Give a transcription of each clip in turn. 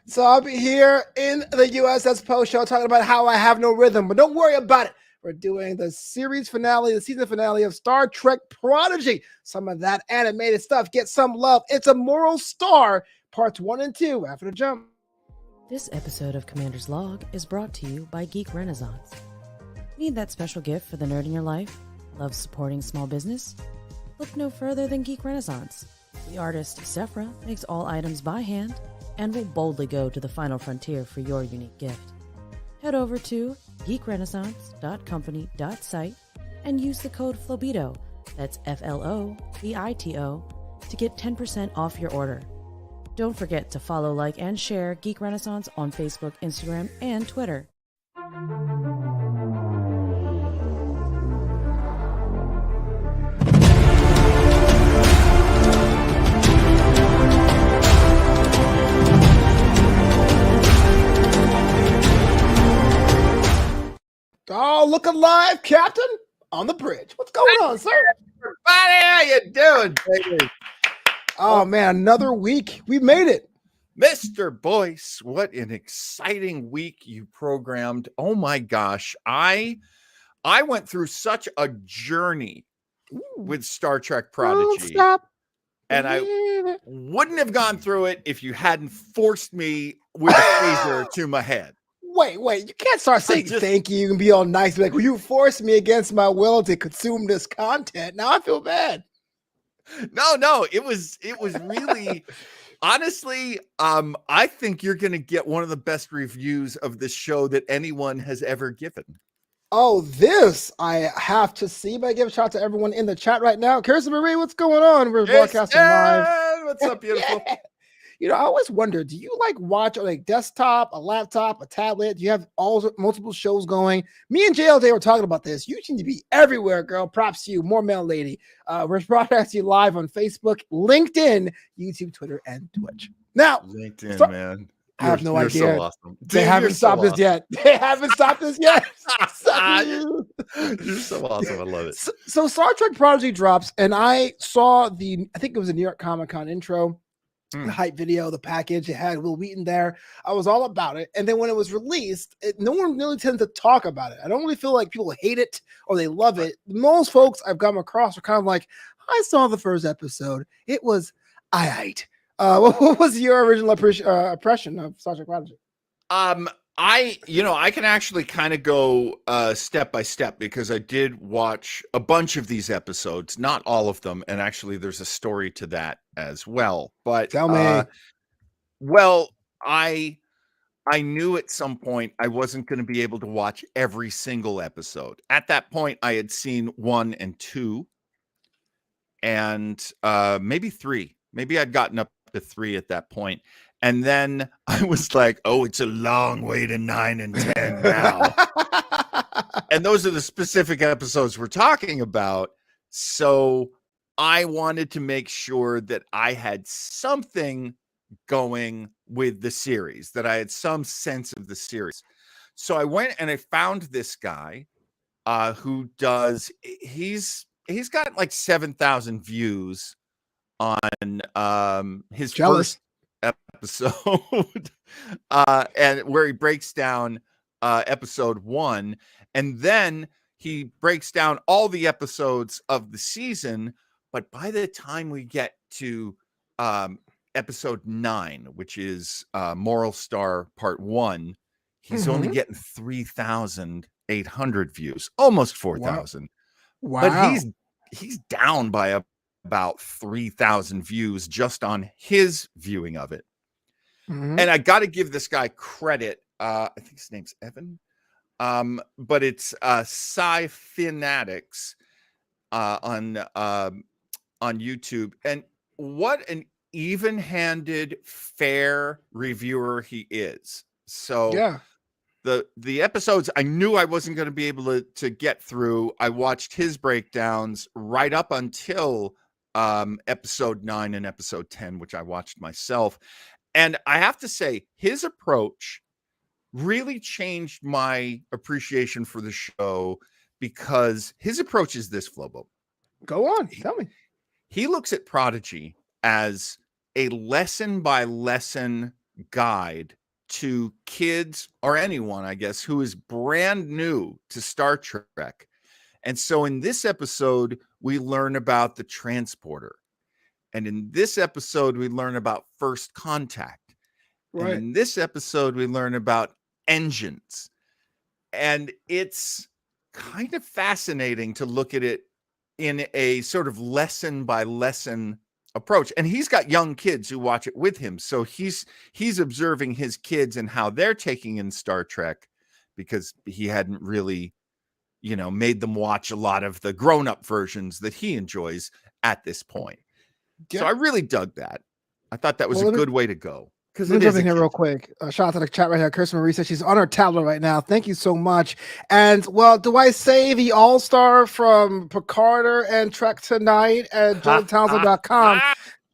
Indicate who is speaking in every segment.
Speaker 1: So I'll be here in the USS Post Show talking about how I have no rhythm, but don't worry about it. We're doing the series finale, the season finale of Star Trek Prodigy. Some of that animated stuff. Get some love. It's a moral star, parts 1 and 2 after the jump.
Speaker 2: This episode of Commander's Log is brought to you by Geek Renaissance. Need that special gift for the nerd in your life? Love supporting small business? Look no further than Geek Renaissance. The artist Sephra makes all items by hand and will boldly go to the final frontier for your unique gift. Head over to geekrenaissance.company.site and use the code FLOBITO, that's FLOBITO, to get 10% off your order. Don't forget to follow, like, and share Geek Renaissance on Facebook, Instagram, and Twitter.
Speaker 1: Oh, look alive, Captain, on the bridge. What's going on, sir?
Speaker 3: Everybody, how you doing, baby?
Speaker 1: Oh, man, another week. We made it.
Speaker 3: Mr. Boyce, what an exciting week you programmed. Oh my gosh. I went through such a journey with Star Trek Prodigy.
Speaker 1: Stop.
Speaker 3: And I wouldn't have gone through it if you hadn't forced me with a phaser to my head.
Speaker 1: Wait, you can't start saying thank you and be all nice. Be like, well, you forced me against my will to consume this content. Now I feel bad.
Speaker 3: No, it was really, honestly, I think you're going to get one of the best reviews of this show that anyone has ever given.
Speaker 1: Oh, this I have to see. But I give a shout out to everyone in the chat right now. Kirsten Marie, what's going on? We're broadcasting live.
Speaker 3: What's up, beautiful?
Speaker 1: Yeah. You know, I always wonder, do you like watch on a desktop, a laptop, a tablet? Do you have multiple shows going? Me and JLJ were talking about this. You seem to be everywhere, girl. Props to you. More mail lady. We're broadcasting live on Facebook, LinkedIn, YouTube, Twitter, and Twitch. Now,
Speaker 3: LinkedIn, man.
Speaker 1: I have no idea.
Speaker 3: So awesome.
Speaker 1: They haven't stopped us yet. They haven't stopped us yet.
Speaker 3: You're so awesome. I love it.
Speaker 1: So Star Trek Prodigy drops, and I saw I think it was a New York Comic Con intro. The hype video, the package, it had Will Wheaton there. I was all about it. And then when it was released, no one really tends to talk about it. I don't really feel like people hate it or they love it. Most folks I've come across are kind of like, I saw the first episode. It was what was your original impression of Star Trek Prodigy?
Speaker 3: I can actually kind of go step by step because I did watch a bunch of these episodes, not all of them, and actually there's a story to that as well. But
Speaker 1: tell me.
Speaker 3: Well, I knew at some point I wasn't going to be able to watch every single episode. At that point, I had seen 1 and 2 and maybe 3. Maybe I'd gotten up to 3 at that point. And then I was like, oh, it's a long way to 9 and 10 now. And those are the specific episodes we're talking about. So I wanted to make sure that I had something going with the series, that I had some sense of the series. So I went and I found this guy who he's got like 7,000 views on his first episode and where he breaks down episode 1, and then he breaks down all the episodes of the season. But by the time we get to episode 9, which is Moral Star Part 1, he's only getting 3,800 views, almost 4,000.
Speaker 1: Wow.
Speaker 3: But he's down by about 3,000 views just on his viewing of it. And I got to give this guy credit. I think his name's Evan. But it's Sci-Fanatics on YouTube. And what an even-handed, fair reviewer he is. So
Speaker 1: yeah.
Speaker 3: The episodes I knew I wasn't going to be able to get through. I watched his breakdowns right up until episode 9 and episode 10, which I watched myself. And I have to say, his approach really changed my appreciation for the show, because his approach is this, Flobo.
Speaker 1: Go on, tell me.
Speaker 3: He looks at Prodigy as a lesson by lesson guide to kids or anyone, I guess, who is brand new to Star Trek. And so in this episode, we learn about the transporter. And in this episode, we learn about first contact. And
Speaker 1: Right.
Speaker 3: in this episode, we learn about engines. And it's kind of fascinating to look at it in a sort of lesson by lesson approach. And he's got young kids who watch it with him. So he's observing his kids and how they're taking in Star Trek, because he hadn't really, made them watch a lot of the grown-up versions that he enjoys at this point.
Speaker 1: Yeah.
Speaker 3: So I really dug that. I thought that was a good way to go.
Speaker 1: Let me jump in here real quick. Shout out to the chat right here. Kirsten Marie says she's on her tablet right now. Thank you so much. And well, do I say the all-star from Picard and Trek Tonight at JoeTownsend.com?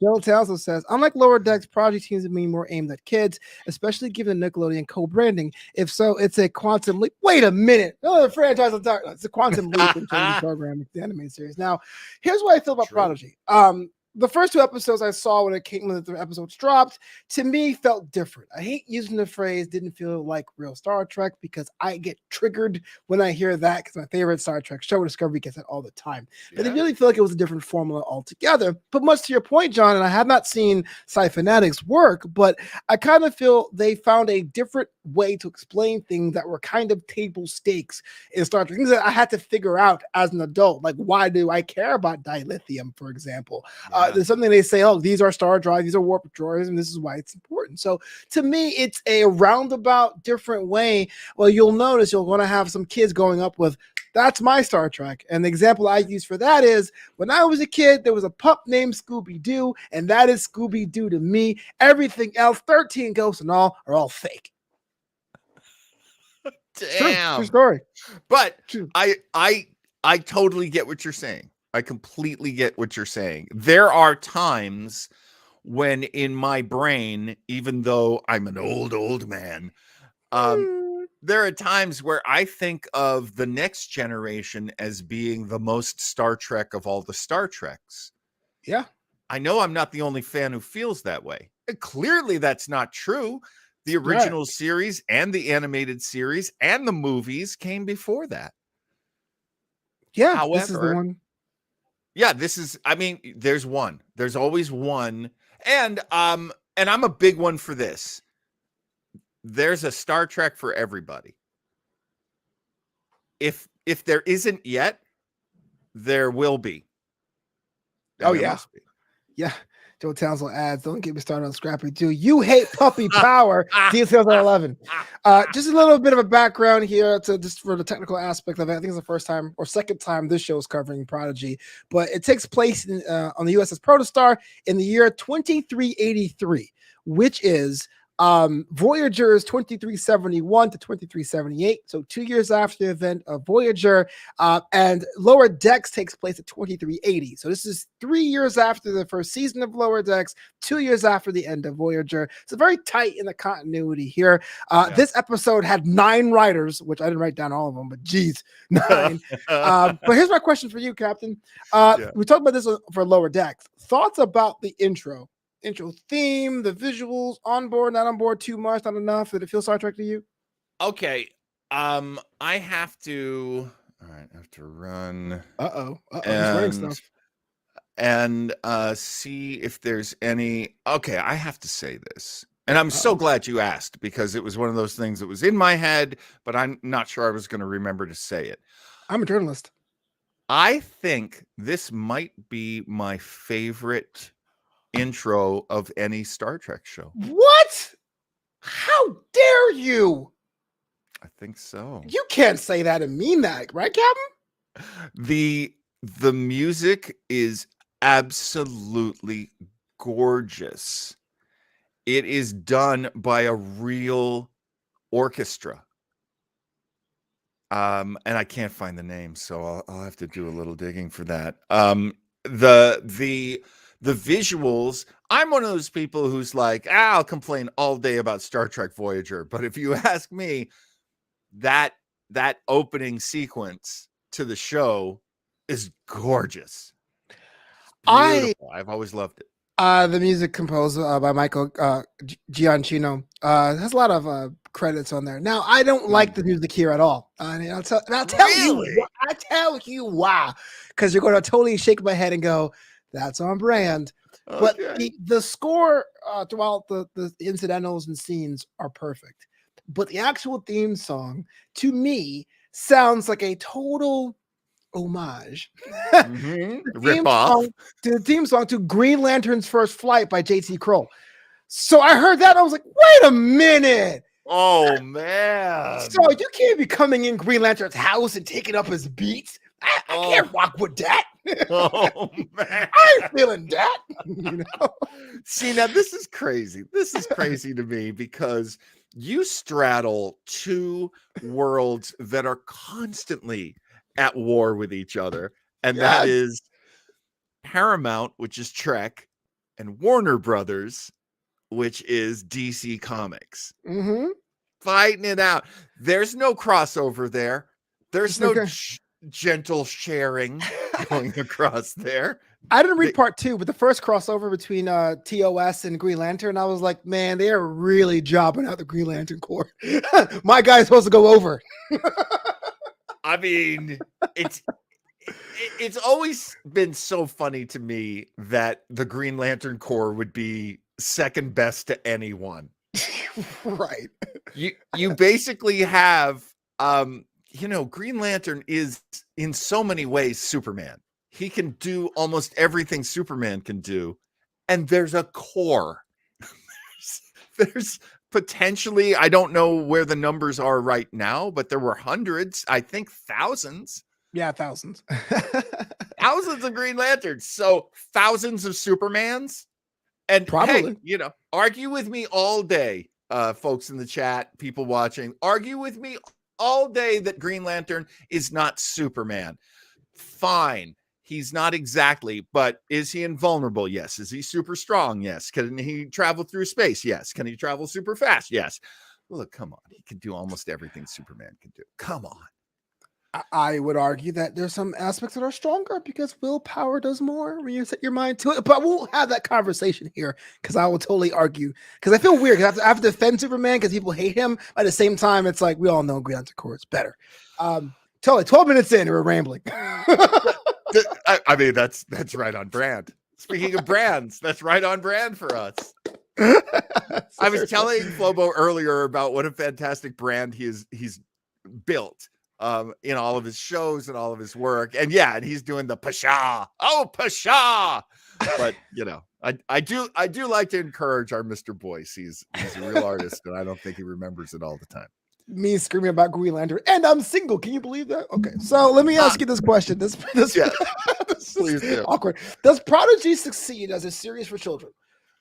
Speaker 1: Joe Townsend says, unlike Lower Decks, Prodigy seems to be more aimed at kids, especially given the Nickelodeon co-branding. If so, it's a quantum leap. Wait a minute. No, the franchise I'm talking about. It's a quantum leap in changing programming, the animated series. Now, here's what I feel about Prodigy. The first two episodes I saw when the episodes dropped, to me felt different. I hate using the phrase didn't feel like real Star Trek because I get triggered when I hear that, because my favorite Star Trek show, Discovery, gets it all the time. But they really feel like it was a different formula altogether. But much to your point, John, and I have not seen Sci-Fanatics work, but I kind of feel they found a different way to explain things that were kind of table stakes in Star Trek. Things that I had to figure out as an adult. Like, why do I care about dilithium, for example? There's something they say, oh, these are star drives, these are warp droids, and this is why it's important. So to me, it's a roundabout different way. Well, you'll notice you're going to have some kids going up with, that's my Star Trek. And the example I use for that is, when I was a kid, there was a pup named Scooby-Doo, and that is Scooby-Doo to me. Everything else, 13 Ghosts and all, are all fake.
Speaker 3: Damn.
Speaker 1: True story.
Speaker 3: But I totally get what you're saying. I completely get what you're saying. There are times when in my brain, even though I'm an old man, there are times where I think of the next generation as being the most Star Trek of all the Star Treks.
Speaker 1: Yeah.
Speaker 3: I know I'm not the only fan who feels that way. And clearly that's not true. The original series and the animated series and the movies came before that.
Speaker 1: Yeah.
Speaker 3: However,
Speaker 1: this is the one.
Speaker 3: Yeah, there's one. There's always one. And I'm a big one for this. There's a Star Trek for everybody. If there isn't yet, there will be.
Speaker 1: Oh, yeah. Yeah. Joe Townsend adds, don't get me started on Scrappy Doo. You hate puppy power. Details at 11. Just a little bit of a background here just for the technical aspect of it. I think it's the first time or second time this show is covering Prodigy, but it takes place on the USS Protostar in the year 2383, which is Voyager's 2371 to 2378. So 2 years after the event of Voyager, and Lower Decks takes place at 2380. So this is 3 years after the first season of Lower Decks, 2 years after the end of Voyager. So very tight in the continuity here. This episode had 9 writers, which I didn't write down all of them, but geez, 9. But here's my question for you, Captain. We talked about this for Lower Decks. Thoughts about the intro theme, the visuals, on board, not on board, too much, not enough? Did it feel Star Trek to you?
Speaker 3: Okay. I have to run.
Speaker 1: He's wearing stuff.
Speaker 3: And see if there's any. Okay, I have to say this. And I'm so glad you asked, because it was one of those things that was in my head, but I'm not sure I was going to remember to say it.
Speaker 1: I'm a journalist.
Speaker 3: I think this might be my favorite intro of any Star Trek show.
Speaker 1: What? How dare you?
Speaker 3: I think so.
Speaker 1: You can't say that and mean that, right, Captain?
Speaker 3: The music is absolutely gorgeous. It is done by a real orchestra. And I can't find the name, so I'll have to do a little digging for that. The visuals, I'm one of those people who's like, I'll complain all day about Star Trek Voyager. But if you ask me, that opening sequence to the show is gorgeous. Beautiful. I've always loved it.
Speaker 1: The music composed by Michael Giacchino has a lot of credits on there. Now, I don't like the music here at all. And I'll tell you
Speaker 3: Really?
Speaker 1: why. I tell you why. Because you're going to totally shake my head and go, "That's on brand." But
Speaker 3: Okay.
Speaker 1: the score throughout the incidentals and scenes are perfect. But the actual theme song, to me, sounds like a total homage.
Speaker 3: Rip off.
Speaker 1: The theme song to Green Lantern's First Flight by JT Kroll. So I heard that. I was like, wait a minute.
Speaker 3: Oh man.
Speaker 1: So you can't be coming in Green Lantern's house and taking up his beats. I can't rock with that.
Speaker 3: Oh man.
Speaker 1: I ain't feeling that. You know?
Speaker 3: See, now this is crazy. This is crazy to me because you straddle two worlds that are constantly at war with each other. And that
Speaker 1: Yeah.
Speaker 3: is Paramount, which is Trek, and Warner Brothers, which is DC Comics.
Speaker 1: Mm-hmm.
Speaker 3: Fighting it out. There's no crossover there. There's no
Speaker 1: Okay.
Speaker 3: gentle sharing going across there.
Speaker 1: I didn't read part 2, but the first crossover between TOS and Green Lantern, I was like, man, they are really jobbing out the Green Lantern Corps. My guy's supposed to go over.
Speaker 3: I mean, it's always been so funny to me that the Green Lantern Corps would be second best to anyone.
Speaker 1: Right.
Speaker 3: You basically have Green Lantern is in so many ways Superman. He can do almost everything Superman can do, and there's a core. there's potentially, I don't know where the numbers are right now, but there were hundreds, I think thousands.
Speaker 1: Yeah, thousands.
Speaker 3: Thousands of Green Lanterns. So thousands of Supermans. And
Speaker 1: Probably.
Speaker 3: hey, argue with me all day, folks in the chat, people watching. Argue with me all day that Green Lantern is not Superman. Fine. He's not exactly, but is he invulnerable? Yes. Is he super strong? Yes. Can he travel through space? Yes. Can he travel super fast? Yes. Look, come on. He can do almost everything Superman can do. Come on.
Speaker 1: I would argue that there's some aspects that are stronger because willpower does more when you set your mind to it. But we'll have that conversation here because I will totally argue. Because I feel weird. I have to defend Superman because people hate him. At the same time, it's like we all know Green Lantern Corps is better. Totally. 12 minutes in, we're rambling.
Speaker 3: I mean, that's right on brand. Speaking of brands, that's right on brand for us. I was telling Flobo earlier about what a fantastic brand he's built in all of his shows and all of his work. And yeah, and he's doing the Pasha. Oh, Pasha. But I do like to encourage our Mr. Boyce. He's a real artist, and I don't think he remembers it all the time.
Speaker 1: Me screaming about Green Lantern, and I'm single. Can you believe that? Okay, so let me ask you this question. This
Speaker 3: Yeah,
Speaker 1: this
Speaker 3: please
Speaker 1: is
Speaker 3: do.
Speaker 1: awkward. Does Prodigy succeed as a series for children?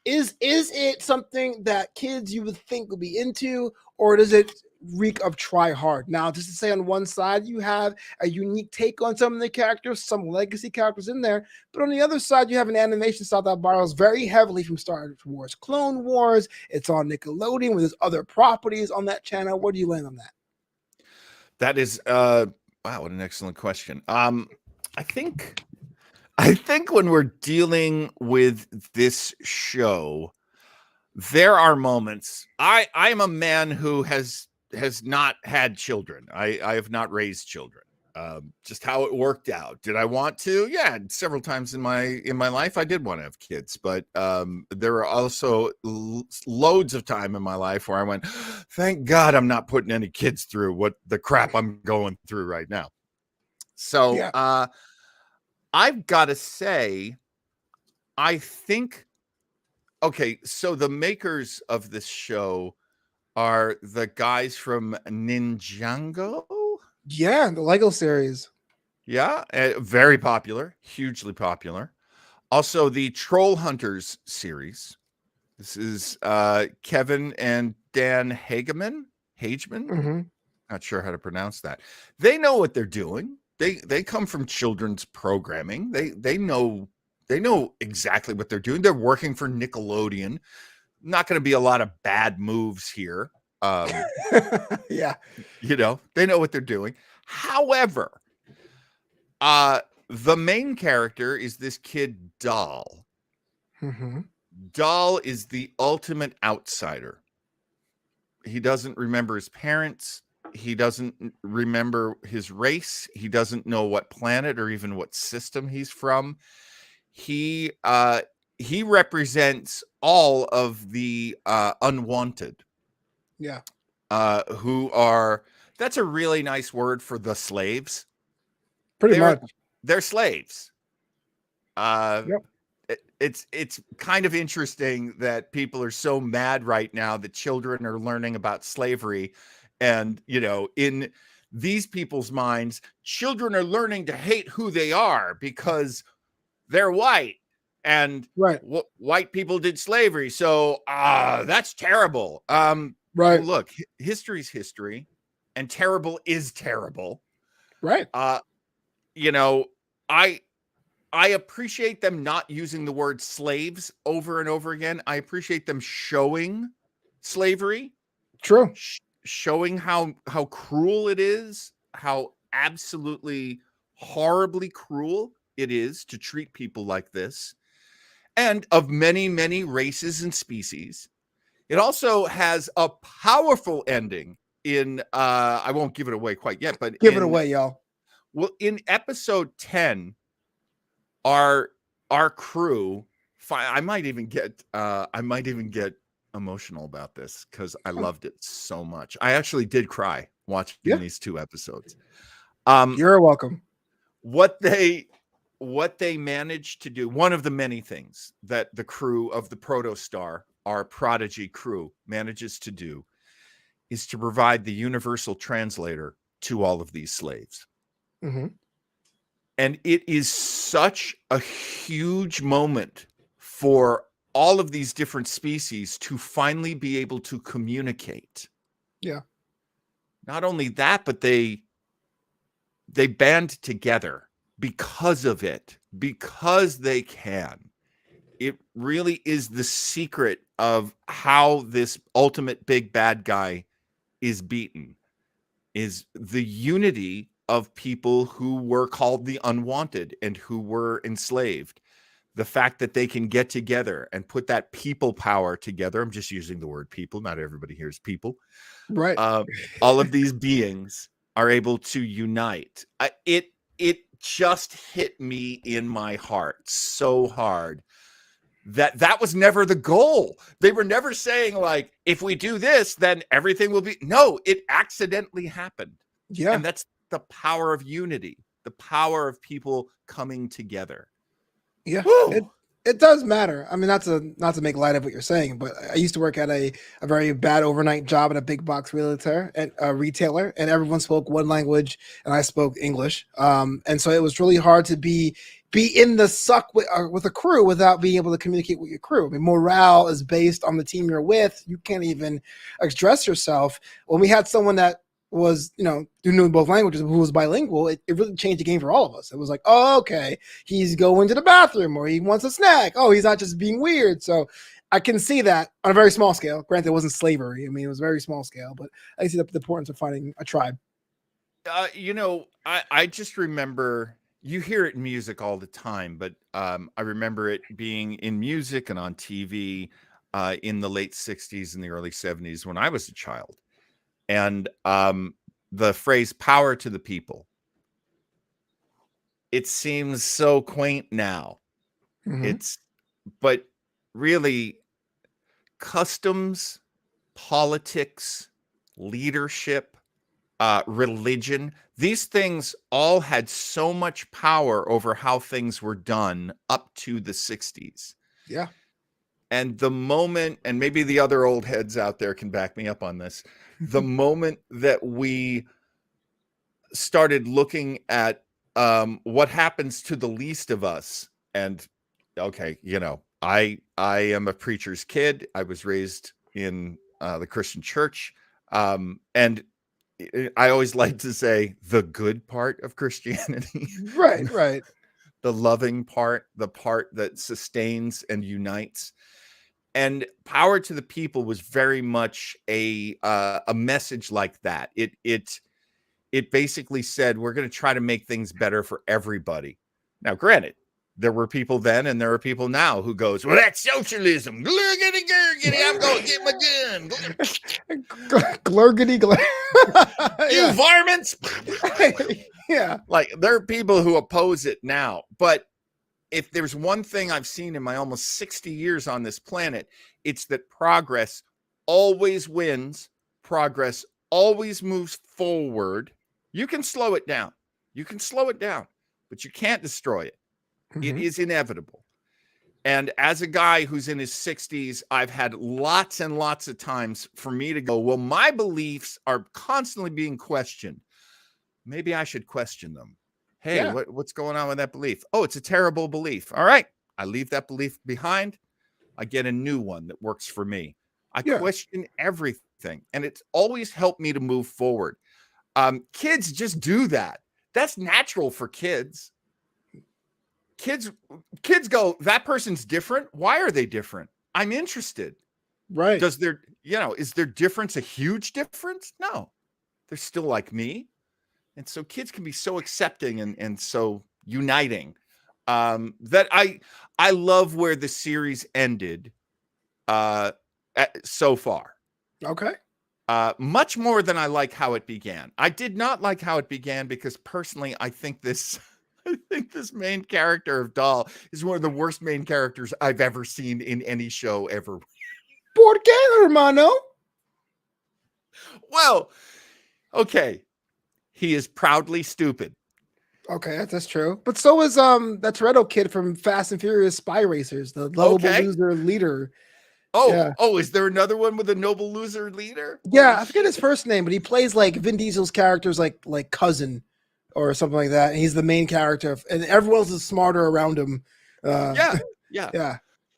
Speaker 1: Is it something that kids you would think would be into, or does it reek of try hard? Now, just to say, on one side you have a unique take on some of the characters, some legacy characters in there, but on the other side you have an animation style that borrows very heavily from Star Wars Clone Wars. It's on Nickelodeon with other properties on that channel. Where do you land on that?
Speaker 3: That is wow, what an excellent question. I think when we're dealing with this show, there are moments. I'm a man who has not had children. I have not raised children. Just how it worked out. Did I want to? Yeah, several times in my life I did want to have kids, but there are also loads of time in my life where I went, thank God I'm not putting any kids through what the crap I'm going through right now. So
Speaker 1: Yeah.
Speaker 3: I've got to say, I think, okay, so the makers of this show are the guys from Ninjago.
Speaker 1: Yeah, the Lego series.
Speaker 3: Yeah, very popular, hugely popular. Also, the Troll Hunters series. This is Kevin and Dan Hageman.
Speaker 1: Mm-hmm.
Speaker 3: Not sure how to pronounce that. They know what they're doing. They come from children's programming. They know exactly what they're doing. They're working for Nickelodeon. Not going to be a lot of bad moves here.
Speaker 1: Yeah.
Speaker 3: They know what they're doing. However, the main character is this kid Doll,
Speaker 1: Mm-hmm.
Speaker 3: Dahl is the ultimate outsider. He doesn't remember his parents. He doesn't remember his race. He doesn't know what planet or even what system he's from. He represents all of the unwanted.
Speaker 1: Yeah.
Speaker 3: Who are, that's a really nice word for the slaves.
Speaker 1: Pretty much.
Speaker 3: They're slaves.
Speaker 1: Yep.
Speaker 3: It's kind of interesting that people are so mad right now that children are learning about slavery, and in these people's minds, children are learning to hate who they are because they're white, and
Speaker 1: Right.
Speaker 3: white people did slavery, so that's terrible.
Speaker 1: Right.
Speaker 3: Look, history's history, and terrible is terrible.
Speaker 1: Right.
Speaker 3: You know, I appreciate them not using the word slaves over and over again. I appreciate them showing slavery,
Speaker 1: True.
Speaker 3: showing how cruel it is, how absolutely horribly cruel it is to treat people like this, and of many, many races and species. It also has a powerful ending in I won't give it away quite yet, but
Speaker 1: Give it away, y'all.
Speaker 3: well, in episode 10, our crew, I might even get emotional about this because I loved it so much. I actually did cry watching these 2 episodes.
Speaker 1: You're welcome.
Speaker 3: What they managed to do, one of the many things that the crew of the Protostar, our Prodigy crew, manages to do, is to provide the universal translator to all of these slaves.
Speaker 1: Mm-hmm.
Speaker 3: And it is such a huge moment for all of these different species to finally be able to communicate.
Speaker 1: Yeah.
Speaker 3: Not only that, but they band together because of it, because they can. It really is the secret of how this ultimate big bad guy is beaten, is the unity of people who were called the unwanted and who were enslaved. The fact that they can get together and put that people power together. I'm just using the word people. Not everybody here is people.
Speaker 1: Right.
Speaker 3: All of these beings are able to unite. It just hit me in my heart so hard that was never the goal. They were never saying, like, if we do this, then everything will be. No, it accidentally happened.
Speaker 1: Yeah.
Speaker 3: And that's the power of unity, the power of people coming together.
Speaker 1: Yeah. It does matter. I mean, not to make light of what you're saying, but I used to work at a very bad overnight job at a big box retailer, and everyone spoke one language, and I spoke English. And so it was really hard to be in the suck with a crew without being able to communicate with your crew. I mean, morale is based on the team you're with. You can't even express yourself. When we had someone that was, who knew both languages, who was bilingual, it really changed the game for all of us. It was like, oh, okay, he's going to the bathroom or he wants a snack. Oh, he's not just being weird. So I can see that on a very small scale. Granted, it wasn't slavery. I mean, it was very small scale, but I see the importance of finding a tribe.
Speaker 3: I just remember, you hear it in music all the time, but I remember it being in music and on TV in the late 60s and the early 70s when I was a child. And the phrase "power to the people," it seems so quaint now.
Speaker 1: Mm-hmm.
Speaker 3: But really, customs, politics, leadership, religion, these things all had so much power over how things were done up to the 60s.
Speaker 1: Yeah.
Speaker 3: And the moment, and maybe the other old heads out there can back me up on this, the moment that we started looking at what happens to the least of us, and okay, I am a preacher's kid. I was raised in the Christian church, and I always like to say the good part of Christianity.
Speaker 1: Right.
Speaker 3: The loving part, the part that sustains and unites. And power to the people was very much a message like that. It basically said, we're going to try to make things better for everybody. Now, granted, There were people then and there are people now who goes, well, that's socialism. Glurgity, gurgity, I'm going to get my gun.
Speaker 1: Glurgity,
Speaker 3: You varmints.
Speaker 1: Yeah.
Speaker 3: Like, there are people who oppose it now. But if there's one thing I've seen in my almost 60 years on this planet, it's that progress always wins. Progress always moves forward. You can slow it down. But you can't destroy it. It is inevitable. And as a guy who's in his 60s, I've had lots and lots of times for me to go, well, my beliefs are constantly being questioned. Maybe I should question them. Hey, what's going on with that belief? Oh, it's a terrible belief. All right. I leave that belief behind. I get a new one that works for me. I question everything. And it's always helped me to move forward. Kids just do that. That's natural for kids. Kids go, that person's different. Why are they different? I'm interested.
Speaker 1: Right.
Speaker 3: Is their difference a huge difference? No, they're still like me. And so kids can be so accepting and so uniting that I love where the series ended so far.
Speaker 1: Okay.
Speaker 3: Much more than I like how it began. I did not like how it began because personally, I think this main character of Doll is one of the worst main characters I've ever seen in any show ever.
Speaker 1: ¿Por qué, hermano?
Speaker 3: Well, okay. He is proudly stupid.
Speaker 1: Okay, that's true. But so is that Toretto kid from Fast and Furious Spy Racers, the lovable loser leader.
Speaker 3: Oh, is there another one with a noble loser leader?
Speaker 1: Yeah, I forget his first name, but he plays like Vin Diesel's character's like cousin or something like that. And he's the main character, and everyone else is smarter around him.
Speaker 3: Yeah.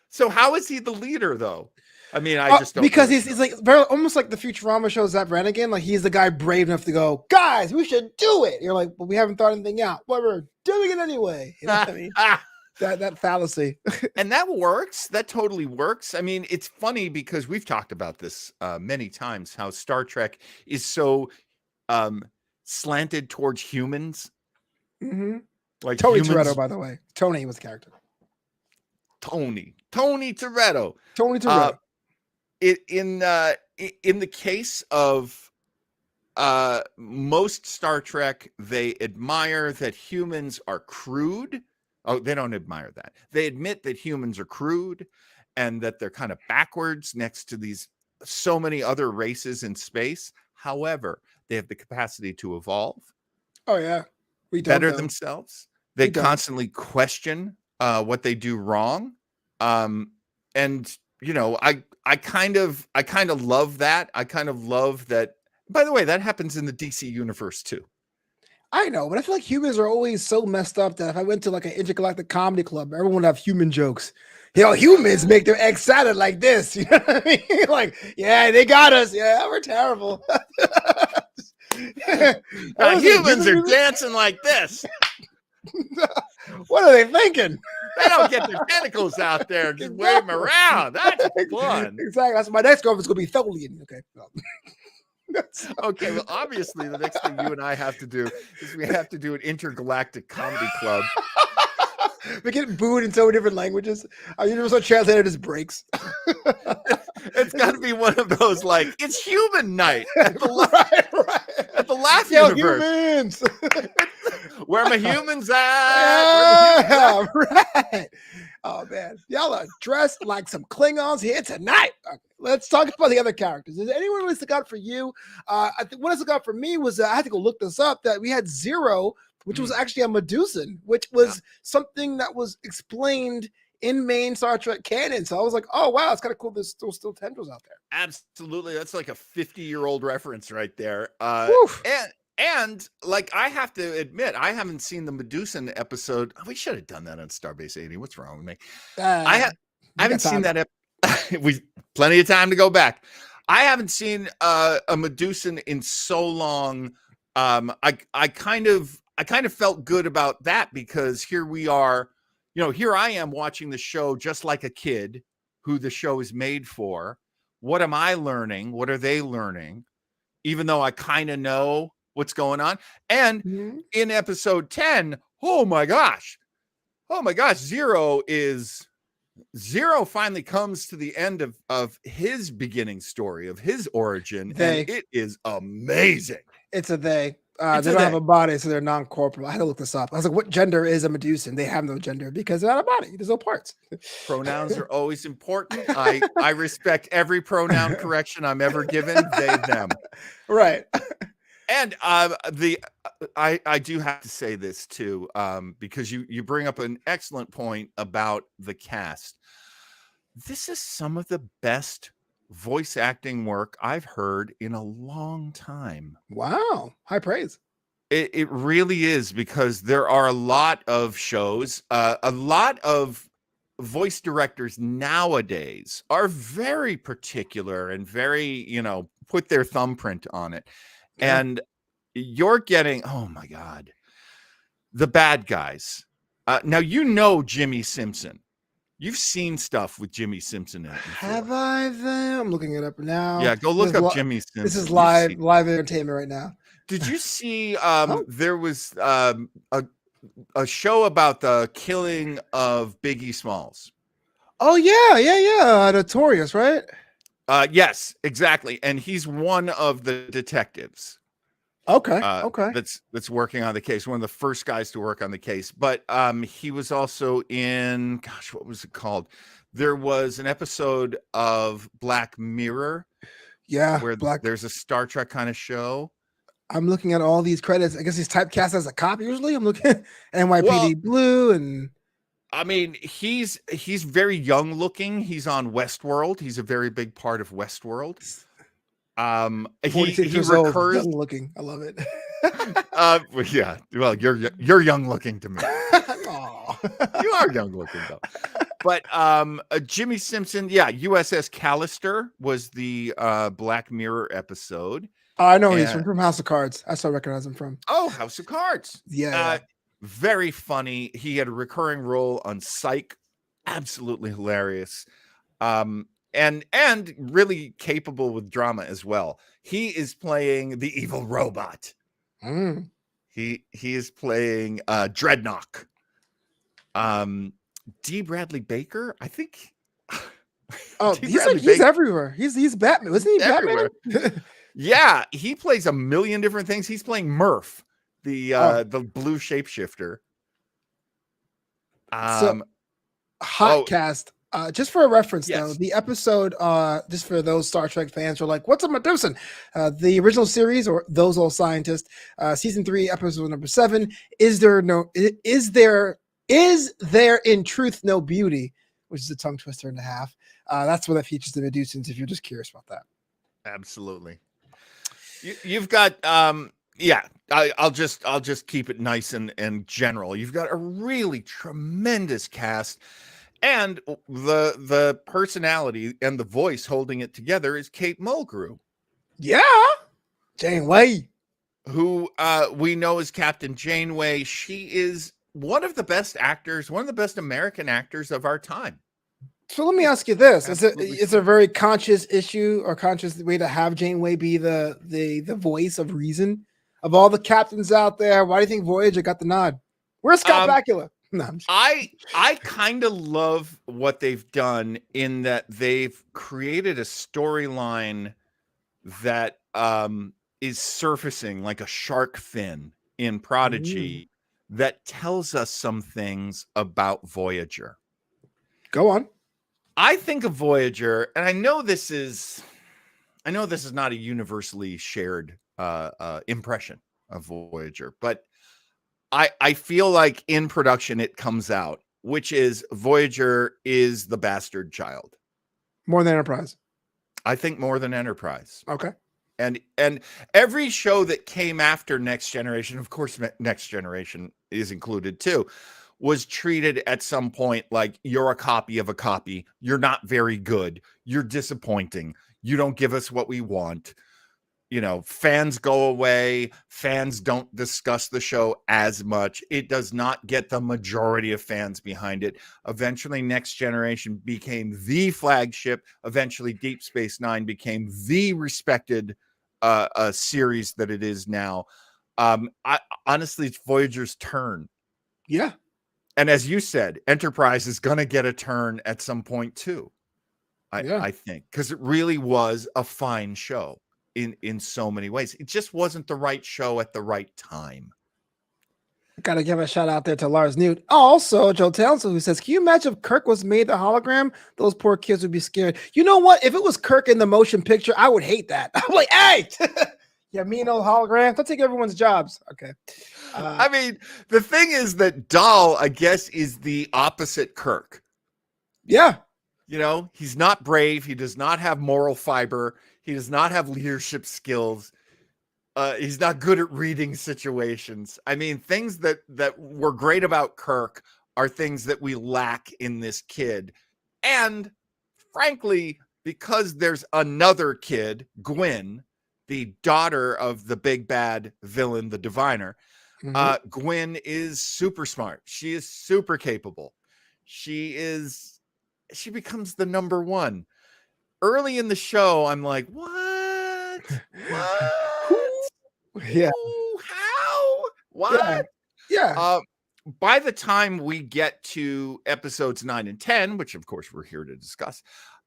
Speaker 3: So how is he the leader, though? I mean, I just don't
Speaker 1: because he's like very almost like the Futurama show Zap Brannigan. Like he's the guy brave enough to go, guys, we should do it. You're like, but we haven't thought anything out. Well, we're doing it anyway. You know what I mean? That fallacy.
Speaker 3: And that works. That totally works. I mean, it's funny because we've talked about this many times, how Star Trek is so slanted towards humans.
Speaker 1: Mm-hmm.
Speaker 3: Like
Speaker 1: Tony Toretto, by the way. Tony was the character.
Speaker 3: Tony Toretto.
Speaker 1: Tony Toretto.
Speaker 3: In the case of most Star Trek, they admire that humans are crude. Oh, they don't admire that. They admit that humans are crude and that they're kind of backwards next to these so many other races in space. However, they have the capacity to evolve.
Speaker 1: Oh yeah, we
Speaker 3: better themselves. They constantly question what they do wrong, and you know, I kind of love that. I kind of love that. By the way, that happens in the DC universe too.
Speaker 1: I know, but I feel like humans are always so messed up that if I went to like an intergalactic comedy club, everyone would have human jokes. You know, humans make their eggs salad like this. You know what I mean? Like, yeah, they got us. Yeah, we're terrible.
Speaker 3: Humans are dancing like this.
Speaker 1: What are they thinking?
Speaker 3: They don't get their tentacles out there and just wave them around. That's fun.
Speaker 1: Exactly. That's my next girlfriend's gonna be Tholian. Okay.
Speaker 3: Okay, well, obviously, the next thing you and I have to do is we have to do an intergalactic comedy club.
Speaker 1: We get booed in so many different languages. Our universal translator just breaks.
Speaker 3: It's got to be one of those, like, it's human night at the Laugh Universe.
Speaker 1: Humans.
Speaker 3: Where my humans at?
Speaker 1: Yeah, right. Oh, man. Y'all are dressed like some Klingons here tonight. Okay, let's talk about the other characters. Is anyone really stuck out for you? I think what stuck out for me was I had to go look this up, that we had Zero, which was actually a Medusan, which was something that was explained in main Star Trek canon. So I was like, oh, wow, it's kind of cool. There's still tendrils out there.
Speaker 3: Absolutely. That's like a 50-year-old reference right there. And like, I have to admit, I haven't seen the Medusan episode. We should have done that on Starbase 80. What's wrong with me? I haven't seen that. We plenty of time to go back. I haven't seen a Medusan in so long. I kind of felt good about that because here we are, you know, here I am watching the show just like a kid who the show is made for. What am I learning? What are they learning? Even though I kind of know what's going on. And in episode 10, oh my gosh, oh my gosh, Zero finally comes to the end of his beginning story, of his origin, and it is amazing.
Speaker 1: It's a they.
Speaker 3: It's
Speaker 1: They
Speaker 3: a
Speaker 1: don't have
Speaker 3: they.
Speaker 1: a body, so they're non-corporeal. I had to look this up. I was like, what gender is a Medusan? They have no gender because they're not a body. There's no parts.
Speaker 3: Pronouns are always important. I respect every pronoun correction I'm ever given. They, them.
Speaker 1: Right.
Speaker 3: And I do have to say this too, because you bring up an excellent point about the cast. This is some of the best voice acting work I've heard in a long time.
Speaker 1: Wow. High praise.
Speaker 3: It really is, because there are a lot of shows, a lot of voice directors nowadays are very particular and very, put their thumbprint on it.
Speaker 1: Yeah.
Speaker 3: And you're getting, oh my God, the bad guys. Now, Jimmy Simpson. You've seen stuff with Jimmy Simpson in it before.
Speaker 1: Have I then? I'm looking it up now.
Speaker 3: Yeah, go look up Jimmy Simpson.
Speaker 1: This is live entertainment right now.
Speaker 3: Did you see there was a show about the killing of Biggie Smalls?
Speaker 1: Oh yeah. Notorious, right?
Speaker 3: Yes, exactly. And he's one of the detectives.
Speaker 1: Okay.
Speaker 3: That's working on the case. One of the first guys to work on the case. But he was also in, gosh, what was it called? There was an episode of Black Mirror.
Speaker 1: Yeah,
Speaker 3: where there's a Star Trek kind of show.
Speaker 1: I'm looking at all these credits. I guess he's typecast as a cop usually. I'm looking at NYPD Blue, and
Speaker 3: I mean, he's very young looking. He's on Westworld. He's a very big part of Westworld. He recurs
Speaker 1: young looking. I love it.
Speaker 3: Yeah. Well, you're young looking to me. You are young looking though. But Jimmy Simpson, USS Callister was the Black Mirror episode.
Speaker 1: I know he's from House of Cards. I still recognize him from.
Speaker 3: Oh, House of Cards.
Speaker 1: Yeah.
Speaker 3: Very funny. He had a recurring role on Psych. Absolutely hilarious. And really capable with drama as well. He is playing the evil robot. He is playing Dreadnought. D. Bradley Baker, I think.
Speaker 1: Oh, he's everywhere. He's Batman. Wasn't he Batman?
Speaker 3: Yeah, he plays a million different things. He's playing Murph, the blue shapeshifter.
Speaker 1: Cast. Just for a reference, though, the episode, just for those Star Trek fans who are like, what's a Medusan? The original series, or Those Old Scientists, season 3, episode number 7, is there in truth no beauty, which is a tongue twister and a half. That's where that features the Medusans, if you're just curious about that.
Speaker 3: Absolutely. You've got I'll just keep it nice and general. You've got a really tremendous cast, and the personality and the voice holding it together is Kate Mulgrew.
Speaker 1: Yeah, Janeway,
Speaker 3: who we know as Captain Janeway. She is one of the best actors, one of the best American actors of our time.
Speaker 1: So let me ask you this: is it a very conscious issue or conscious way to have Janeway be the voice of reason of all the captains out there? Why do you think Voyager got the nod? Where's Scott Bakula? No,
Speaker 3: I kind of love what they've done in that they've created a storyline that is surfacing like a shark fin in Prodigy that tells us some things about Voyager.
Speaker 1: Go on.
Speaker 3: I think of Voyager, and I know this is not a universally shared impression of Voyager, but I feel like in production it comes out, which is Voyager is the bastard child.
Speaker 1: More than Enterprise.
Speaker 3: I think more than Enterprise.
Speaker 1: Okay.
Speaker 3: And every show that came after Next Generation, of course, Next Generation is included too, was treated at some point like you're a copy of a copy. You're not very good. You're disappointing. You don't give us what we want. Fans go away. Fans don't discuss the show as much. It does not get the majority of fans behind it. Eventually, Next Generation became the flagship. Eventually, Deep Space Nine became the respected series that it is now. Honestly, it's Voyager's turn.
Speaker 1: Yeah.
Speaker 3: And as you said, Enterprise is going to get a turn at some point too. I think, because it really was a fine show in so many ways. It just wasn't the right show at the right time.
Speaker 1: Got to give a shout out there to Lars Newt. Also, Joe Townsend, who says, can you imagine if Kirk was made the hologram? Those poor kids would be scared. You know what? If it was Kirk in the motion picture, I would hate that. I'm like, hey, yeah, me and old hologram. Don't take everyone's jobs. Okay.
Speaker 3: I mean, the thing is that Dahl, I guess, is the opposite Kirk.
Speaker 1: Yeah.
Speaker 3: You know, he's not brave. He does not have moral fiber. He does not have leadership skills. He's not good at reading situations. I mean, things that were great about Kirk are things that we lack in this kid. And frankly, because there's another kid, Gwyn, the daughter of the big bad villain, the Diviner, Gwyn is super smart. She is super capable. She becomes the number one. Early in the show, I'm like, what?
Speaker 1: Yeah.
Speaker 3: How? What?
Speaker 1: Yeah.
Speaker 3: By the time we get to episodes 9 and 10, which of course we're here to discuss,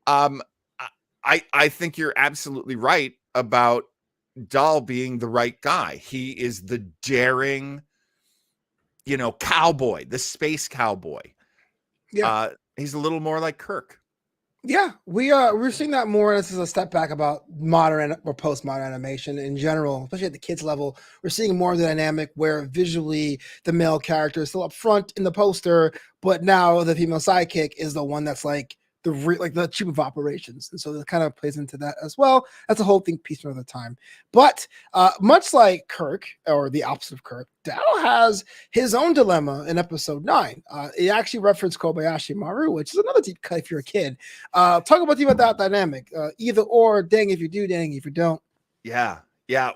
Speaker 3: I think you're absolutely right about Dahl being the right guy. He is the daring, cowboy, the space cowboy.
Speaker 1: Yeah.
Speaker 3: He's a little more like Kirk.
Speaker 1: Yeah, we're seeing that more. This is a step back about modern or postmodern animation in general, especially at the kids level. We're seeing more of the dynamic where visually the male character is still up front in the poster, but now the female sidekick is the one that's like the chief of operations, and so that kind of plays into that as well. That's a whole thing piece for another time. But much like Kirk, or the opposite of Kirk, Dahl has his own dilemma in episode 9. It actually referenced Kobayashi Maru, which is another deep cut if you're a kid. Talk about that dynamic. Either or, dang if you do, dang if you don't.
Speaker 3: Yeah.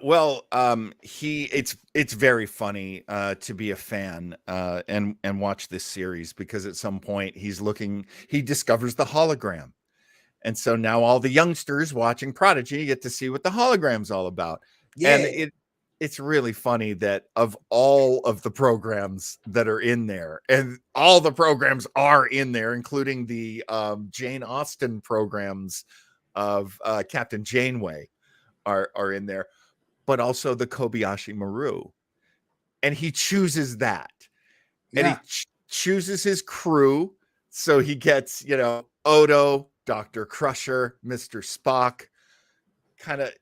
Speaker 3: Well, it's very funny to be a fan and watch this series, because at some point he discovers the hologram. And so now all the youngsters watching Prodigy get to see what the hologram's all about. Yeah. And it's really funny that of all of the programs that are in there, and all the programs are in there, including the Jane Austen programs of Captain Janeway are in there, but also the Kobayashi Maru. And he chooses that. Yeah. And he chooses his crew. So he gets, Odo, Dr. Crusher, Mr. Spock, kind of,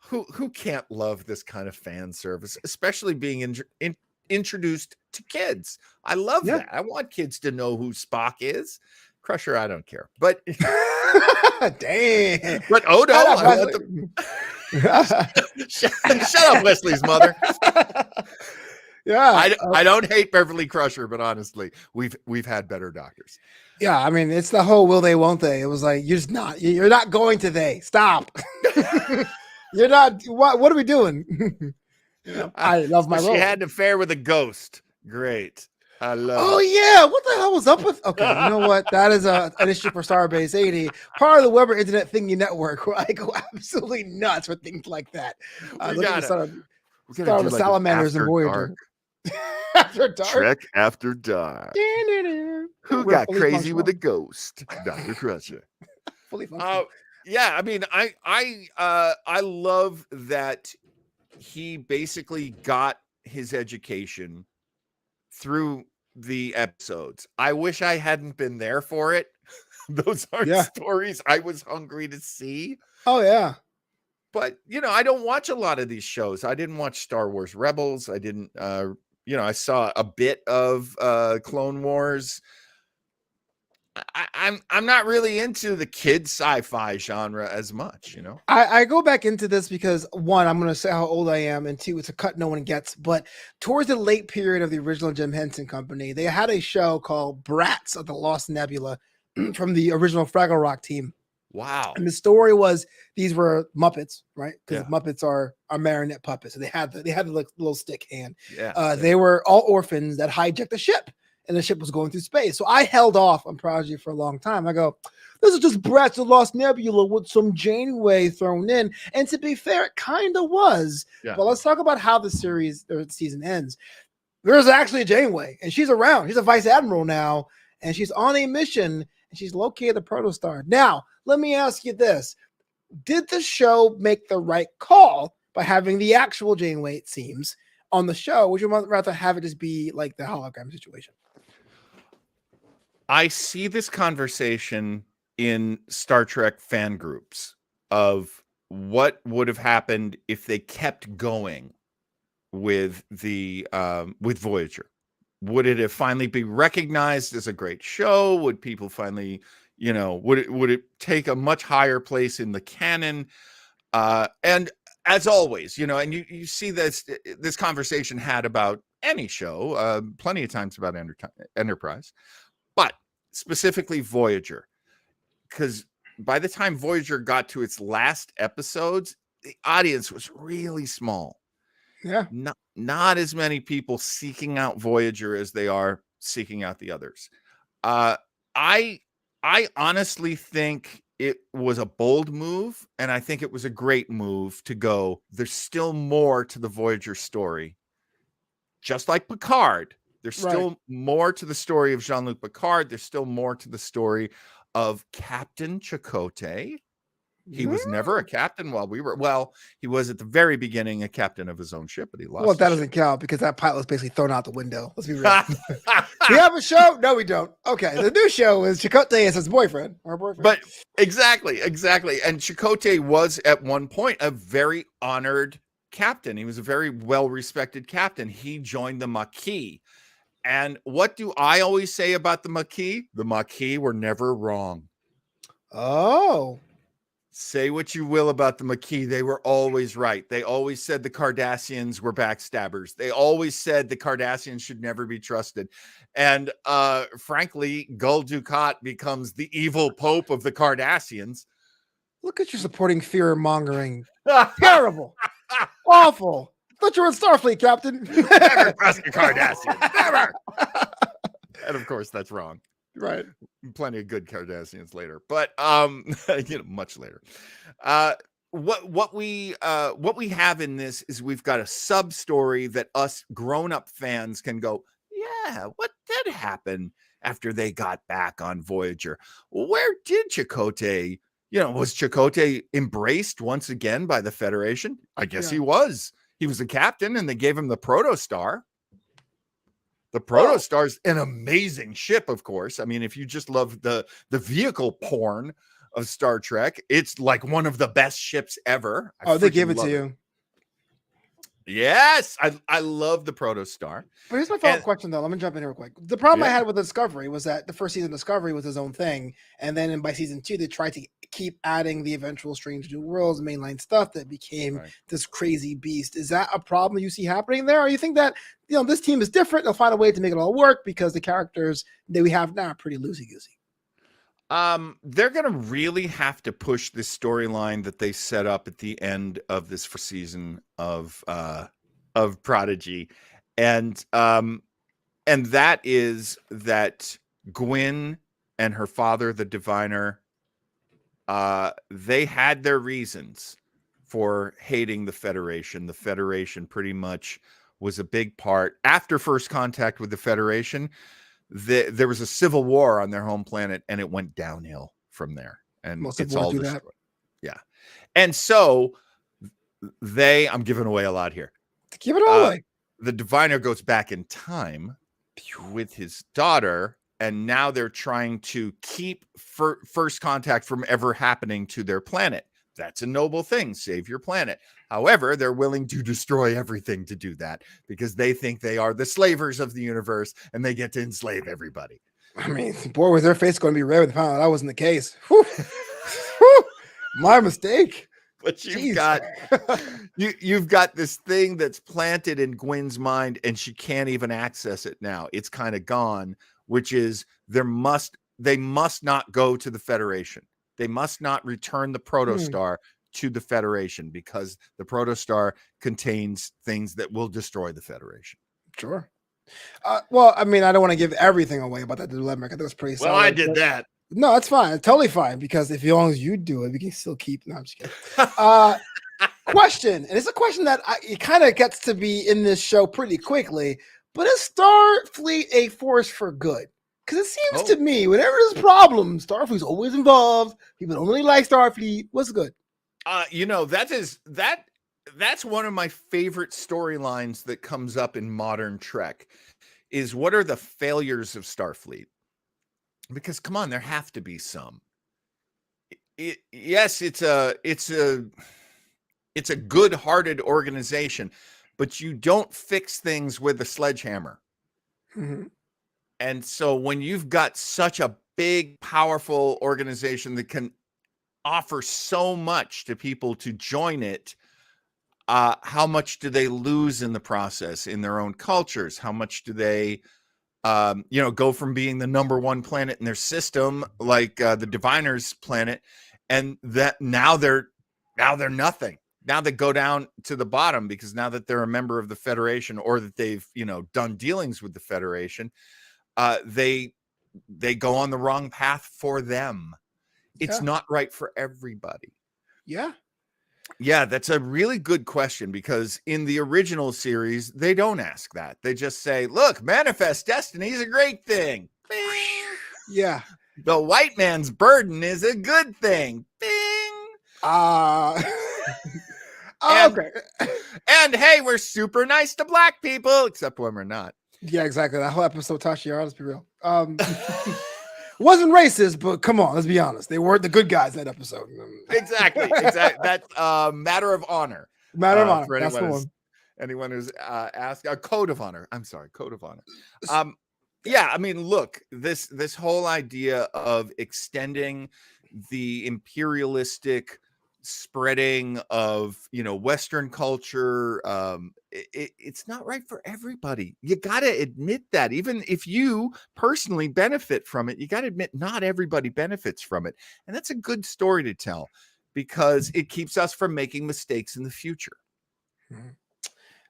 Speaker 3: who can't love this kind of fan service, especially being introduced to kids. I love that. I want kids to know who Spock is. Crusher, I don't care. But
Speaker 1: dang.
Speaker 3: But Odo, shut up, Wesley's mother.
Speaker 1: Yeah,
Speaker 3: I don't hate Beverly Crusher, but honestly, we've had better doctors.
Speaker 1: Yeah, I mean, it's the whole will they, won't they? It was like, you're not going to they. Stop. You're not. What are we doing? I love my role.
Speaker 3: She had an affair with a ghost. Great. I love.
Speaker 1: Oh yeah, what the hell was up with? Okay, you know what? That is an issue for Starbase 80, part of the Weber Internet Thingy Network, where I go absolutely nuts with things like that.
Speaker 3: We gotta
Speaker 1: start
Speaker 3: do
Speaker 1: with salamanders and Voyager.
Speaker 3: After dark. Trek After Dark. Who got crazy with a ghost? Dr. Crusher.
Speaker 1: Fully functional.
Speaker 3: Yeah, I mean, I love that he basically got his education through the episodes. I wish I hadn't been there for it. Those aren't stories I was hungry to see.
Speaker 1: Oh yeah.
Speaker 3: But I don't watch a lot of these shows. I didn't watch Star Wars Rebels. I didn't I saw a bit of Clone Wars. I'm not really into the kid sci-fi genre as much,
Speaker 1: I go back into this because, one, I'm going to say how old I am, and two, it's a cut no one gets. But towards the late period of the original Jim Henson Company, they had a show called Brats of the Lost Nebula from the original Fraggle Rock team.
Speaker 3: Wow.
Speaker 1: And the story was these were Muppets, right? Because Muppets are marionette puppets. So they had the little stick hand. They were all orphans that hijacked a ship. And the ship was going through space. So I held off on Prodigy for a long time. I go, this is just Brats of Lost Nebula with some Janeway thrown in. And to be fair, it kind of was. Yeah. But let's talk about how the season ends. There's actually a Janeway, and she's around. She's a vice admiral now, and she's on a mission, and she's located the protostar. Now, let me ask you this. Did the show make the right call by having the actual Janeway, it seems, on the show? Would you rather have it just be like the hologram situation?
Speaker 3: I see this conversation in Star Trek fan groups of what would have happened if they kept going with the with Voyager. Would it have finally be recognized as a great show? Would people finally, would it take a much higher place in the canon? And as always, and you see this conversation had about any show, plenty of times about Enterprise, but specifically Voyager, because by the time Voyager got to its last episodes, the audience was really small.
Speaker 1: Yeah.
Speaker 3: Not as many people seeking out Voyager as they are seeking out the others. I honestly think it was a bold move, and I think it was a great move to go, there's still more to the Voyager story. Just like Picard, there's still more to the story of Jean-Luc Picard. There's still more to the story of Captain Chakotay. He was never a captain while we were, he was at the very beginning a captain of his own ship, but he lost.
Speaker 1: Well, that doesn't count because that pilot was basically thrown out the window. Let's be real. We have a show? No, we don't. Okay. The new show is Chakotay as his boyfriend. Our boyfriend.
Speaker 3: But exactly. And Chakotay was at one point a very honored captain. He was a very well-respected captain. He joined the Maquis. And what do I always say about the Maquis? The Maquis were never wrong.
Speaker 1: Oh.
Speaker 3: Say what you will about the Maquis, they were always right. They always said the Cardassians were backstabbers. They always said the Cardassians should never be trusted. And frankly, Gul Dukat becomes the evil pope of the Cardassians.
Speaker 1: Look at you supporting fear-mongering. Terrible. Awful. I thought you were in Starfleet, Captain.
Speaker 3: Never trust a Cardassian. Never. And of course, that's wrong.
Speaker 1: Right.
Speaker 3: Plenty of good Cardassians later, but much later. What we have in this is we've got a sub story that us grown-up fans can go, yeah, what did happen after they got back on Voyager? Where did Chakotay, was Chakotay embraced once again by the Federation? I guess he was. He was a captain, and they gave him the Protostar. The Protostar's an amazing ship, of course. I mean, if you just love the vehicle porn of Star Trek, it's like one of the best ships ever.
Speaker 1: They give it to you.
Speaker 3: Yes, I love the Protostar.
Speaker 1: But here's my follow-up question, though. Let me jump in here real quick. The problem I had with Discovery was that the first season of Discovery was his own thing, and then by season 2, they tried to keep adding the eventual Strange New Worlds mainline stuff that became this crazy beast. Is that a problem you see happening there, or you think that this team is different? They'll find a way to make it all work because the characters that we have now are pretty loosey-goosey.
Speaker 3: They're going to really have to push this storyline that they set up at the end of this first season of Prodigy. And that is that Gwyn and her father, the diviner, they had their reasons for hating the Federation. The Federation pretty much was a big part. After first contact with the Federation, there was a civil war on their home planet, and it went downhill from there. And it's all destroyed. Yeah. And so I'm giving away a lot here.
Speaker 1: Give it all away.
Speaker 3: The diviner goes back in time with his daughter, and now they're trying to keep first contact from ever happening to their planet. That's a noble thing. Save your planet. However, they're willing to destroy everything to do that because they think they are the slavers of the universe and they get to enslave everybody.
Speaker 1: I mean, boy, was their face going to be red when they found out that wasn't the case. Whew. Whew. My mistake.
Speaker 3: But you've got this thing that's planted in Gwyn's mind, and she can't even access it now. It's kind of gone, which is they must not go to the Federation. They must not return the Protostar to the Federation because the Protostar contains things that will destroy the Federation.
Speaker 1: Sure. Well, I mean, I don't want to give everything away about that dilemma. I think it was pretty solid.
Speaker 3: Well, I did that.
Speaker 1: No, it's fine. It's totally fine because as long as you do it, we can still keep. No, I'm just kidding. Question, and it's a question that it kind of gets to be in this show pretty quickly. but is Starfleet a force for good? Because it seems
Speaker 3: Oh.
Speaker 1: to me, whenever there's problems, Starfleet's always involved. People don't really like Starfleet. What's good?
Speaker 3: That's one of my favorite storylines that comes up in modern Trek is what are the failures of Starfleet? Because come on, there have to be some. Yes, it's a good-hearted organization, but you don't fix things with a sledgehammer.
Speaker 1: Mm-hmm.
Speaker 3: And so when you've got such a big, powerful organization that can offer so much to people to join it, how much do they lose in the process in their own cultures? How much do they, go from being the number one planet in their system, like the Diviners planet, and that now they're nothing. Now they go down to the bottom because now that they're a member of the Federation or that they've, done dealings with the Federation, they go on the wrong path for them. It's not right for everybody.
Speaker 1: Yeah.
Speaker 3: Yeah, that's a really good question because in the original series, they don't ask that. They just say, look, manifest destiny is a great thing. Bing.
Speaker 1: Yeah.
Speaker 3: The white man's burden is a good thing. Bing.
Speaker 1: Okay.
Speaker 3: And hey, we're super nice to black people, except when we're not.
Speaker 1: Yeah, exactly. That whole episode, Tashiara, let's be real. Wasn't racist, but come on, let's be honest. They weren't the good guys in that episode.
Speaker 3: Exactly. That's matter of honor.
Speaker 1: Matter of honor.
Speaker 3: For
Speaker 1: That's the one.
Speaker 3: Anyone who's asked a code of honor. I'm sorry, code of honor. Yeah, I mean, look, this whole idea of extending the imperialistic spreading of Western culture, it's not right for everybody. You got to admit that. Even if you personally benefit from it, you got to admit not everybody benefits from it. And that's a good story to tell because it keeps us from making mistakes in the future.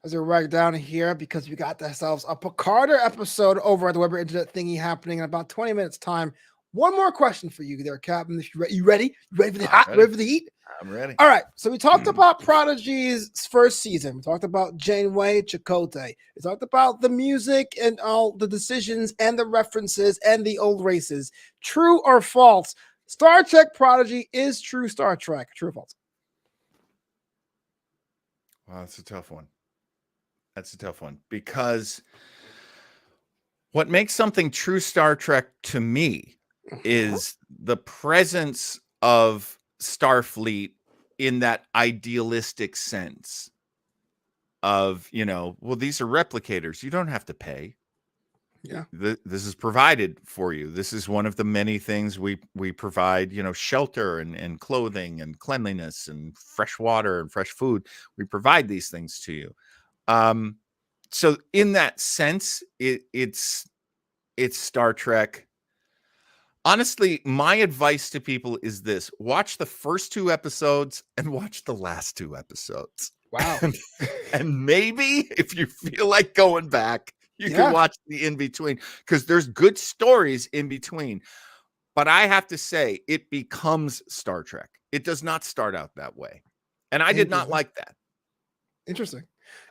Speaker 1: As we're right down here, because we got ourselves a Picarder episode over at the Weber Internet thingy happening in about 20 minutes time. One more question for you there, Captain. You ready? You ready for the hot? Ready for the heat?
Speaker 3: I'm ready.
Speaker 1: All right. So we talked about Prodigy's first season. We talked about Janeway, Chakotay. We talked about the music and all the decisions and the references and the old races. True or false? Star Trek Prodigy is true Star Trek. True or false?
Speaker 3: Wow, that's a tough one. That's a tough one because what makes something true Star Trek to me is the presence of Starfleet in that idealistic sense of, well, these are replicators. You don't have to pay.
Speaker 1: Yeah.
Speaker 3: This is provided for you. This is one of the many things we provide, shelter and clothing and cleanliness and fresh water and fresh food. We provide these things to you. So in that sense, it's Star Trek. Honestly, my advice to people is this: watch the first 2 episodes and watch the last 2 episodes.
Speaker 1: Wow.
Speaker 3: And maybe if you feel like going back, you can watch the in between because there's good stories in between. But I have to say, it becomes Star Trek. It does not start out that way. And I did not like that.
Speaker 1: Interesting.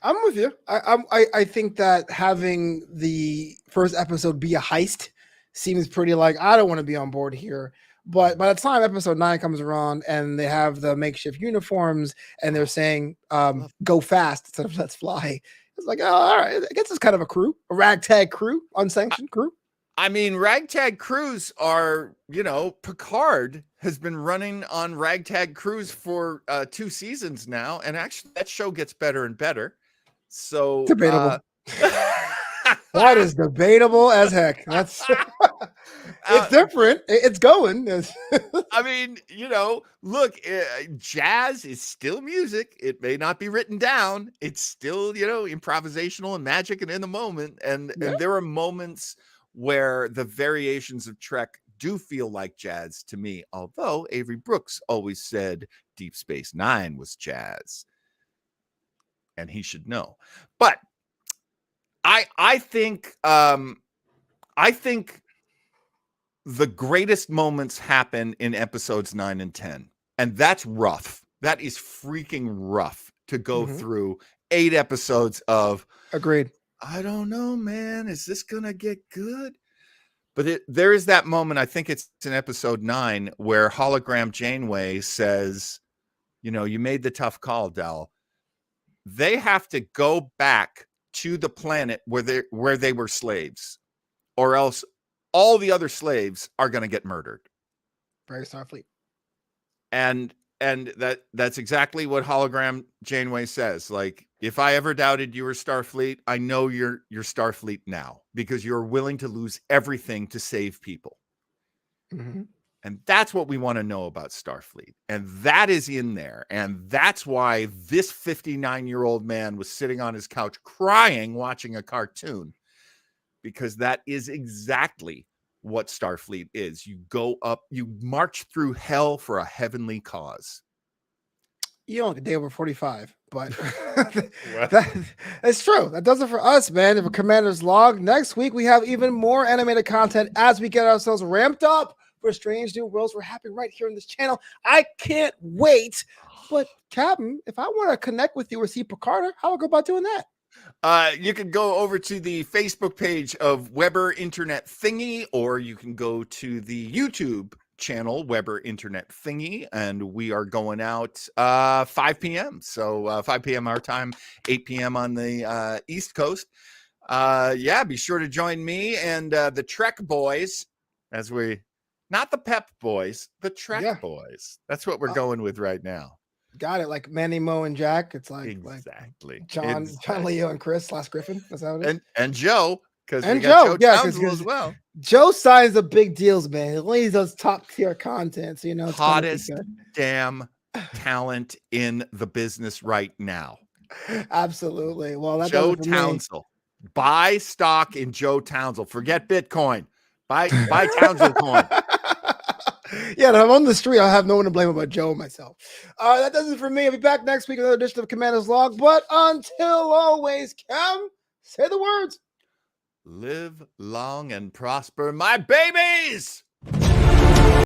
Speaker 1: I'm with you. I think that having the first episode be a heist seems pretty like I don't want to be on board here. But by the time episode 9 comes around and they have the makeshift uniforms and they're saying go fast instead of let's fly, it's like, oh, all right. I guess it's kind of a crew, a ragtag crew, unsanctioned crew.
Speaker 3: I mean, ragtag crews are, Picard has been running on ragtag crews for 2 seasons now. And actually that show gets better and better. So
Speaker 1: debatable. That is debatable as heck. That's it's different. It's going.
Speaker 3: I mean, look, jazz is still music. It may not be written down. It's still, improvisational and magic and in the moment. And there are moments where the variations of Trek do feel like jazz to me. Although Avery Brooks always said Deep Space Nine was jazz. And he should know. But I think the greatest moments happen in episodes 9 and 10. And that's rough. That is freaking rough to go through 8 episodes of
Speaker 1: agreed
Speaker 3: I don't know, man. Is this gonna get good? But there is that moment, I think it's in episode 9, where hologram Janeway says, you made the tough call, Del. They have to go back to the planet where they were slaves, or else all the other slaves are going to get murdered.
Speaker 1: Very Starfleet.
Speaker 3: And that's exactly what hologram Janeway says. Like, if I ever doubted you were Starfleet, I know you're Starfleet now, because you're willing to lose everything to save people.
Speaker 1: Mm-hmm.
Speaker 3: And that's what we want to know about Starfleet. And that is in there. And that's why this 59-year-old man was sitting on his couch crying, watching a cartoon, because that is exactly what Starfleet is. You go up, you march through hell for a heavenly cause.
Speaker 1: You don't get a day over 45, but that's true. That does it for us, man. If a Commander's Log, next week we have even more animated content as we get ourselves ramped up for Strange New Worlds. We're happening right here on this channel. I can't wait. But Captain, if I want to connect with you or see Picard, how do I go about doing that?
Speaker 3: You can go over to the Facebook page of Weber Internet Thingy, or you can go to the YouTube channel Weber Internet Thingy, and we are going out 5 p.m. So 5 p.m. our time, 8 p.m. on the East Coast. Be sure to join me and the Trek boys, as we, not the Pep boys, the Trek boys. That's what we're going with right now.
Speaker 1: Got it. Like Manny, Mo, and Jack. It's like
Speaker 3: exactly
Speaker 1: John, Leo, and Chris / Griffin. That's how it is.
Speaker 3: And Joe, because we
Speaker 1: Joe,
Speaker 3: got Joe Townsend as well.
Speaker 1: Joe signs the big deals, man. He only does top tier content, so it's
Speaker 3: hottest damn talent in the business right now.
Speaker 1: Absolutely. Well, that's
Speaker 3: Joe Townsend. Buy stock in Joe Townsend. Forget Bitcoin. Buy Townsend coin.
Speaker 1: Yeah, I'm on the street. I have no one to blame about Joe and myself. That does it for me. I'll be back next week with another edition of Commander's Log. But until always, Cam, say the words.
Speaker 3: Live long and prosper, my babies.